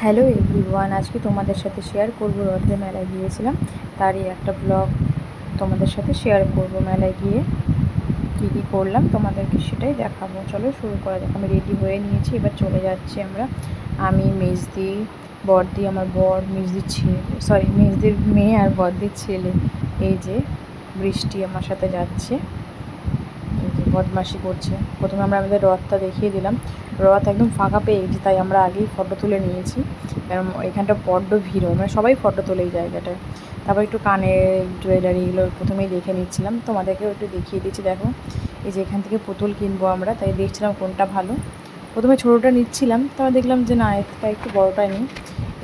Hello everyone, আজকে তোমাদের সাথে শেয়ার করব রথের মেলায় গিয়েছিলাম তারই একটা ব্লগ তোমাদের সাথে শেয়ার করব। মেলায় গিয়ে কী কী করলাম তোমাদেরকে সেটাই দেখাবো। চলো শুরু করা যাক। আমি রেডি হয়ে নিয়েছি, এবার চলে যাচ্ছি আমরা। আমি, মেজদি, বড়দি, আমার বর, মেজদির ছেলে, মেজদির মেয়ে আর বড়দির ছেলে। এই যে বৃষ্টি আমার সাথে যাচ্ছে, এই যে বদমাশি করছে। প্রথমে আমরা আমাদের রথটা দেখিয়ে দিলাম। রথ একদম ফাঁকা পেয়ে গেছি, তাই আমরা আগেই ফটো তুলে নিয়েছি, কারণ এখানটা বড্ড ভিড়, মানে সবাই ফটো তোলে এই জায়গাটায়। তারপর একটু কানের জুয়েলারি এগুলো প্রথমেই দেখে নিচ্ছিলাম, তোমাদেরকেও একটু দেখিয়ে দিচ্ছি। দেখো, এই যে এখান থেকে পুতুল কিনবো আমরা, তাই দেখছিলাম কোনটা ভালো। প্রথমে ছোটোটা নিচ্ছিলাম, তারপর দেখলাম যে না, এটা একটু বড়োটাই নিই,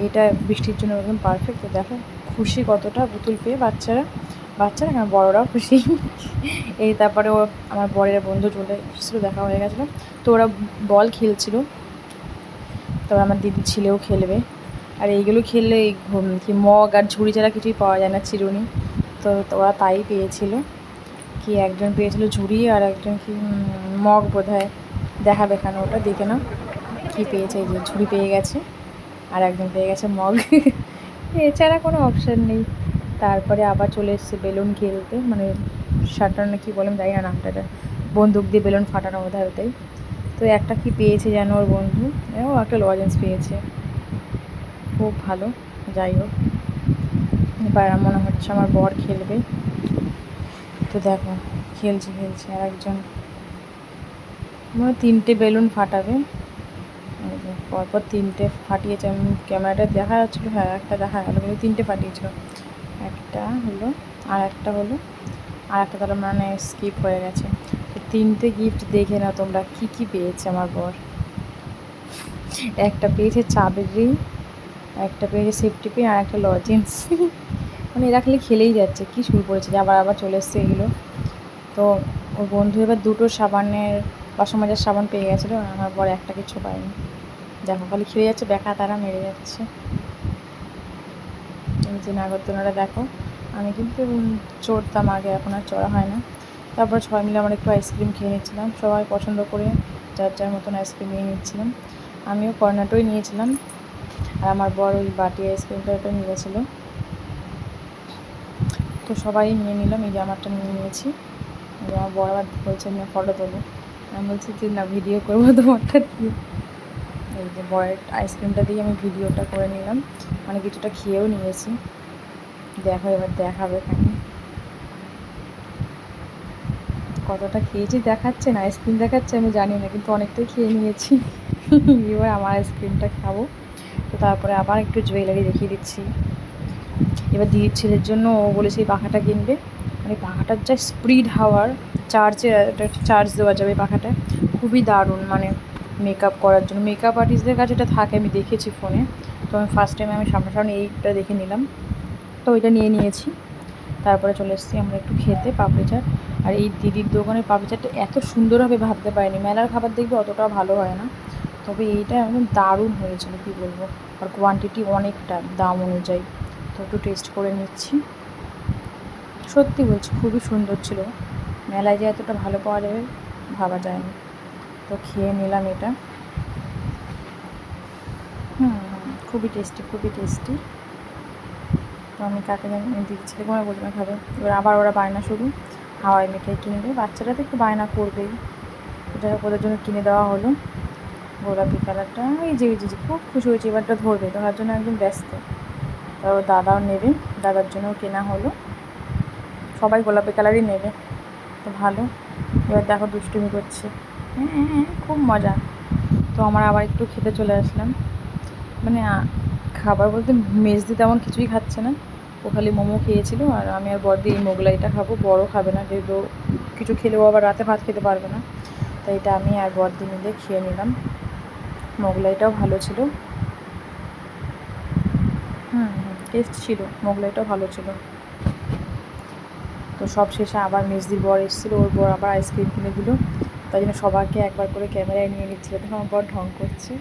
এটা বৃষ্টির জন্য একদম পারফেক্ট। তো দেখো খুশি কতটা পুতুল পেয়ে বাচ্চারা, কেন বড়োরাও খুশি। এই তারপরে আমার বরের বন্ধু চলে এসেছিলো, দেখা হয়ে গেছিলো, তো ওরা বল খেলছিল। তারপর আমার দিদির ছেলেও খেলবে। আর এইগুলো খেললে কি মগ আর ঝুড়ি ছাড়া কিছুই পাওয়া যায় না, চিরুনি। তো ওরা তাই পেয়েছিল, কি একজন পেয়েছিল ঝুড়ি আর একজন কি মগ বোধ হয়। দেখাবে কেন, ওটা দেখে নাও কী পেয়েছে। এই যে ঝুড়ি পেয়ে গেছে আর একজন পেয়ে গেছে মগ। এছাড়া কোনো অপশান নেই। তারপরে আবার চলে এসেছে বেলুন খেলতে, মানে শাটার না কি বলে আমি জানি না নামটা, বন্দুক দিয়ে বেলুন ফাটানো বোধ হয় ওটাই। তো একটা কি পেয়েছে যেন ওর বন্ধু, ও একটা লজেন্স পেয়েছে, খুব ভালো। যাই হোক, এবার মনে হচ্ছে আমার বর খেলবে। তো দেখো খেলছে আর একজন মনে 3টে বেলুন ফাটাবে। পরপর 3টে ফাটিয়েছে, আমি ক্যামেরাটা দেখা যাচ্ছিলো, হ্যাঁ একটা দেখা গেলো, কিন্তু 3টে ফাটিয়েছিল। একটা হলো, আর একটা হলো, আর একটা তাহলে মানে স্কিপ হয়ে গেছে। তো 3টে গিফট দেখে না তোমরা কী কী পেয়েছে আমার বর। একটা পেয়েছে চাবির রিং, একটা পেয়েছে সেফটি পিন, আর একটা লজেন্স। মানে এরা খালি খেলেই যাচ্ছে, কী শুরু করেছে যে আবার আবার চলে এসছে এগুলো। তো ওর বন্ধু এবার 2টো সাবানের, বাসন মাজার সাবান পেয়ে গেছিলো, আমার বর একটা কিছু পায়নি। দেখো খালি খেলে যাচ্ছে, ব্যাকা তারা মেরে যাচ্ছে। এই যে নাগরদোলাটা দেখো, আমি কিন্তু চড়তাম আগে, এখন আর চড়া হয় না। তারপর সবাই মিলে আমরা একটু আইসক্রিম খেয়ে নিচ্ছিলাম, সবাই পছন্দ করে যার যার মতন আইসক্রিম নিয়ে নিচ্ছিলাম। আমিও কর্নাটোই নিয়েছিলাম, আর আমার বড় ওই বাটি আইসক্রিমটা ওটা নিয়েছিল। তো সবাই নিয়ে নিলাম, এই যে আমারটা নিয়ে নিয়েছি। আমার বড় আবার বলছে না ফটো তোলো, আমি বলছি যে না, ভিডিও করবো তোমারটা দিয়ে। এই যে বয়ের আইসক্রিমটা দিয়ে আমি ভিডিওটা করে নিলাম, মানে কিছুটা খেয়েও নিয়েছি। দেখো এবার দেখাবে কেন কতটা খেয়েছি, দেখাচ্ছে না, আইসক্রিম দেখাচ্ছে আমি জানি না, কিন্তু অনেকটাই খেয়ে নিয়েছি। এবার আমার আইসক্রিমটা খাবো। তো তারপরে আবার একটু জুয়েলারি দেখিয়ে দিচ্ছি। এবার দিদির ছেলের জন্য ও বলেছে এই পাখাটা কিনবে, মানে পাখাটার যা স্পিড হাওয়ার, চার্জ দেওয়া যাবে পাখাটায়, খুবই দারুণ। মানে মেকআপ করার জন্য, মেকআপ আর্টিস্টদের কাছে এটা থাকে, আমি দেখেছি ফোনে। তো আমি ফার্স্ট টাইম আমি সামনাসামনি এইটা দেখে নিলাম, তো ওইটা নিয়ে নিয়েছি। তারপরে চলে এসেছি আমরা একটু খেতে পাপড়ি চাট। আর এই দিদির দোকানের পাপড়ি চাটটা এত সুন্দর হবে ভাবতে পারিনি। মেলার খাবার দেখবে অতটাও ভালো হয় না, তবে এইটা একদম দারুণ হয়েছিল, কী বলবো। আর কোয়ান্টিটি অনেকটা, দাম অনুযায়ী। তো একটু টেস্ট করে নিচ্ছি, সত্যি বলছি খুবই সুন্দর ছিল। মেলায় যে এতটা ভালো পাওয়া যাবে ভাবা যায়নি। তো খেয়ে নিলাম এটা, খুবই টেস্টি, খুবই টেস্টি। তো আমি কাকে জানি দিদি ছেলেকে মনে বলতে খাবে। এবার আবার ওরা বায়না শুরু, হাওয়াই মিঠাই কিনবে। বাচ্চারা তো একটু বায়না করবেই, এটা ওদের জন্য কিনে দেওয়া হলো। গোলাপি কালারটা, এই যে খুব খুশি হয়েছে, এবারটা ধরবে, ধরার জন্য একদম ব্যস্ত। তারপর দাদাও নেবে, দাদার জন্যও কেনা হলো। সবাই গোলাপি কালারই নেবে, তো ভালো। এবার দেখো দুষ্টুমি করছে, হ্যাঁ খুব মজা। তো আমরা আবার একটু খেতে চলে আসলাম। মানে খাবার বলতে মেজদি তেমন কিছুই খাচ্ছে না, ও খালি মোমো খেয়েছিল। আর আমি আর বড়দি এই মোগলাইটা খাবো, বড় খাবে না, যেহেতু কিছু খেলেও আবার রাতে ভাত খেতে পারবে না, তাই এটা আমি আর বড়দি মিলে খেয়ে নিলাম। মোগলাইটাও ভালো ছিল, টেস্ট ছিল, মোগলাইটাও ভালো ছিল। তো সব শেষে আবার মেজদির বর এসেছিলো, ওর বর আবার আইসক্রিম কিনে দিল, তাই জন্য সবাইকে একবার করে ক্যামেরায় নিয়ে নিচ্ছিলো। তখন আমার বর ঢং করছে।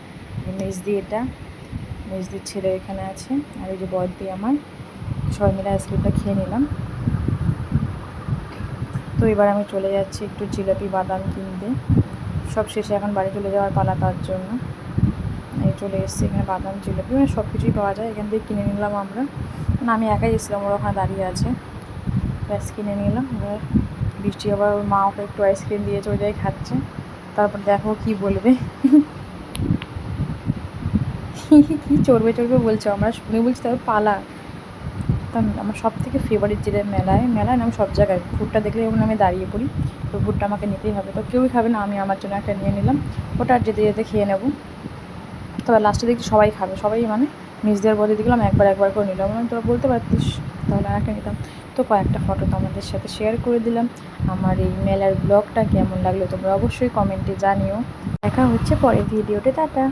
মেজদি, এটা মেজদির ছেলে এখানে আছে, আর এই যে বড়দি আমার, সবাই মিলে আইসক্রিমটা খেয়ে নিলাম। তো এবার আমি চলে যাচ্ছি একটু জিলাপি বাদাম কিনতে। সব শেষে এখন বাড়ি চলে যাওয়ার পালা তার জন্য। নিয়ে চলে এসেছি। এখানে বাদাম জিলাপি মানে সব কিছুই পাওয়া যায়, এখান থেকে কিনে নিলাম আমরা। মানে আমি একাই এসেছিলাম, ওরা ওখানে দাঁড়িয়ে আছে, ব্যাস কিনে নিলাম। এবার বৃষ্টি আবার ওর মা ওকে একটু আইসক্রিম দিয়েছে, ওই জায়গায় খাচ্ছে। তারপর দেখো কি বলবে কী চড়বে চড়বে বলছো, আমরা শুনে বলছি তারপর পালা। তা আমার সব থেকে ফেভারিট যেটা মেলায় না, আমি সব জায়গায় ভুট্টা দেখলে যখন আমি দাঁড়িয়ে পড়ি, তো ভুট্টা আমাকে নিতেই হবে। তো কেউই খাবে না, আমি আমার জন্য একটা নিয়ে নিলাম। ওটা আর যেতে যেতে খেয়ে নেবো। তবে লাস্টে দেখছি সবাই খাবে, সবাই মানে নিজেদের বলে দেখলাম একবার করে নিলাম। মানে তোরা বলতে পারতিস, তাহলে আর একটা নিতাম। তো কয়েকটা ফটো তোমাদের সাথে শেয়ার করে দিলাম। আমার এই মেলার ব্লগটা কেমন লাগলো তোমরা অবশ্যই কমেন্টে জানিও। দেখা হচ্ছে পরের ভিডিওতে, টাটা।